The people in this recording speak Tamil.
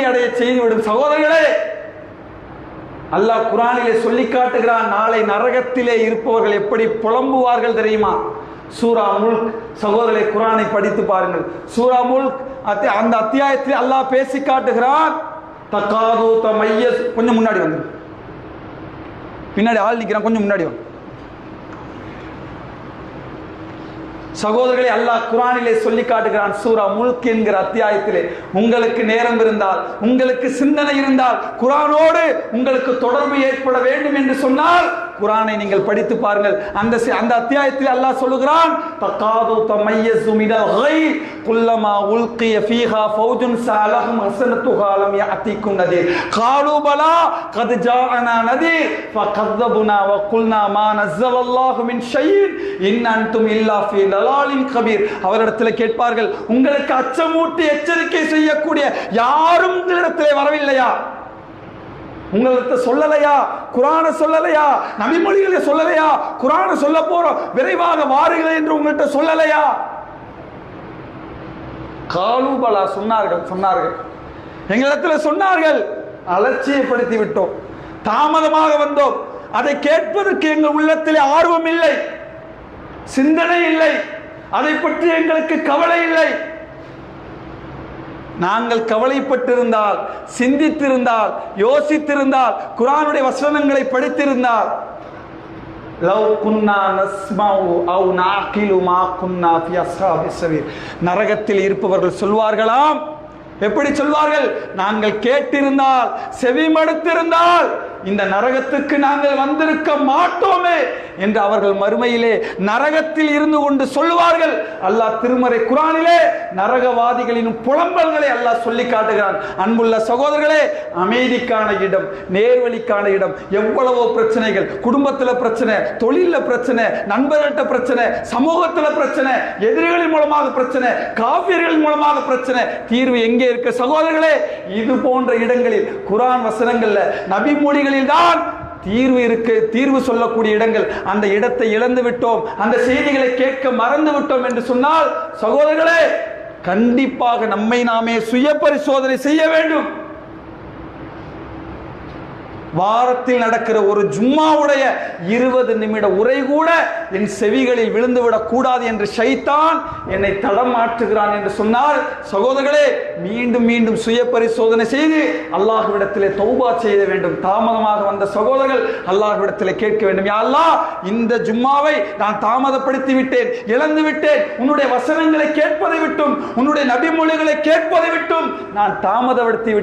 அடைய செய்துவிடும். சகோதரர்களே, அல்லாஹ் குர்ஆனிலே சொல்லி காட்டுகிறான், நாளை நரகத்திலே இருப்பவர்கள் எப்படி புலம்புவார்கள் தெரியுமா? சூரா முல்க். சகோதரர்களே, குர்ஆனை படித்து பாருங்கள். சூரா முல்க் அந்த அத்தியாயத்தில் அல்லாஹ் பேசி காட்டுகிறான். தகாது தமையஸ். கொஞ்சம் முன்னாடி வந்து, பின்னாடி ஆள் நிற்கிறான், கொஞ்சம் முன்னாடி வந்து. சகோதரர்களே, அல்லாஹ் குர்ஆனிலே சொல்லி காட்டுகிறான் சூரா முல்க் என்கிற அத்தியாயத்திலே, உங்களுக்கு நேரம் இருந்தால், உங்களுக்கு சிந்தனை இருந்தால், குர்ஆனோடு உங்களுக்கு தொடர்பு ஏற்பட வேண்டும் என்று சொன்னால் குர்ஆனை நீங்கள் படித்து பாருங்கள். அந்த அத்தியாயத்தில் அல்லாஹ் சொல்லுகிறான், தகாது தமையஸு மினல் கைல் குல்லமா உல்கிய ஃபீஹா ஃபௌஜுன் ஸஅலஹும் ஹஸனத்துஹா லம் யஅதிகும் நதீர் காலு பலா கத் ஜாஅனா நதீர் ஃபகذبنا وقلنا ما نزل الله من شيء إن أنتم إلا في ضلال كبير. அவரிடத்தில் கேட்பார்கள், உங்களுக்கு அச்சமூட்டி எச்சரிக்கை செய்யக்கூடிய யாரும் உங்களிடத்தில் வரவில்லையா? உங்களிடத்தை சொல்லலையா? குர்ஆனை சொல்லலையா? நபிமொழிகளை சொல்லலையா? குர்ஆனை சொல்ல போறோம், விரைவாக வாருங்கள் என்று உங்கள்கிட்ட சொல்லலையா? காலூபலா, சொன்னார்கள், எங்களிடத்தில் சொன்னார்கள், அலட்சியப்படுத்தி விட்டோம், தாமதமாக வந்தோம், அதை கேட்பதற்கு எங்கள் உள்ளத்தில் ஆர்வம் இல்லை, சிந்தனை இல்லை, அதை பற்றி எங்களுக்கு கவலை இல்லை. நாங்கள் கவலைப்பட்டிருந்தால், சிந்தித்திருந்தால், யோசித்திருந்தால், குர்ஆனுடைய வசனங்களை படித்திருந்தால், லவ் குன்னா நஸ்மஉ அவ் நஅகிலு மா குன்னா ஃபி அஸ்ஹாபிஸ் ஸபீர். நரகத்தில் இருப்பவர்கள் சொல்வார்களாம், எப்படி சொல்வார்கள்? நாங்கள் கேட்டிருந்தால், செவிமடுத்திருந்தால் இந்த நரகத்துக்கு நாங்கள் வந்திருக்க மாட்டோமே என்று அவர்கள் மறுமையிலே நரகத்தில் இருந்து கொண்டு சொல்வார்கள். அல்லாஹ் திருமறை குர்ஆனிலே நரகவாதிகளின் புலம்பல்களை அல்லாஹ் சொல்லி காட்டுகிறான். அன்புள்ள சகோதரர்களே, அமைதிக்கான இடம், நேர்வழிக்கான இடம். எவ்வளவோ பிரச்சனைகள், குடும்பத்தில் பிரச்சனை, தொழிலில் பிரச்சனை, நண்பர்கள்ட்ட பிரச்சனை, சமூகத்தில் பிரச்சனை, எதிரிகளின் மூலமாக பிரச்சனை, காபிர்களின் மூலமாக பிரச்சனை. தீர்வு எங்கே இருக்கு சகோதரர்களே? இது போன்ற இடங்களில், குர்ஆன் வசனங்கள்ல, நபி மொழிகளில் தான் தீர்வு இருக்கு. தீர்வு சொல்லக்கூடிய இடங்கள், அந்த இடத்தை இழந்து விட்டோம், அந்த செய்திகளை கேட்க மறந்து விட்டோம் என்று சொன்னால் சகோதரர்களே, கண்டிப்பாக நம்மை நாமே சுய பரிசோதனை செய்ய வேண்டும். வாரத்தில் நடக்கிற ஒரு ஜும்மாவுடைய 20 நிமிட உரை கூட என் செவிகளில் விழுந்துவிடக் கூடாது என்று ஷைத்தான் என்னை தடமாற்றுகிறான் என்று சொன்னால் சகோதரர்களே, மீண்டும் மீண்டும் சுய பரிசோதனை செய்து அல்லாஹ்விடத்திலே தௌபா செய்ய வேண்டும். தாமதமாக வந்த சகோதரர்கள் அல்லாஹ்விடத்திலே கேட்க வேண்டும், யா அல்லாஹ், இந்த ஜும்மாவை நான் தாமதப்படுத்தி விட்டேன், இழந்து விட்டேன், உன்னுடைய வசனங்களை கேட்பதை விட்டும், உன்னுடைய நபி மொழிகளை கேட்பதை விட்டும் நான் தாமதப்படுத்தி விட்டேன்.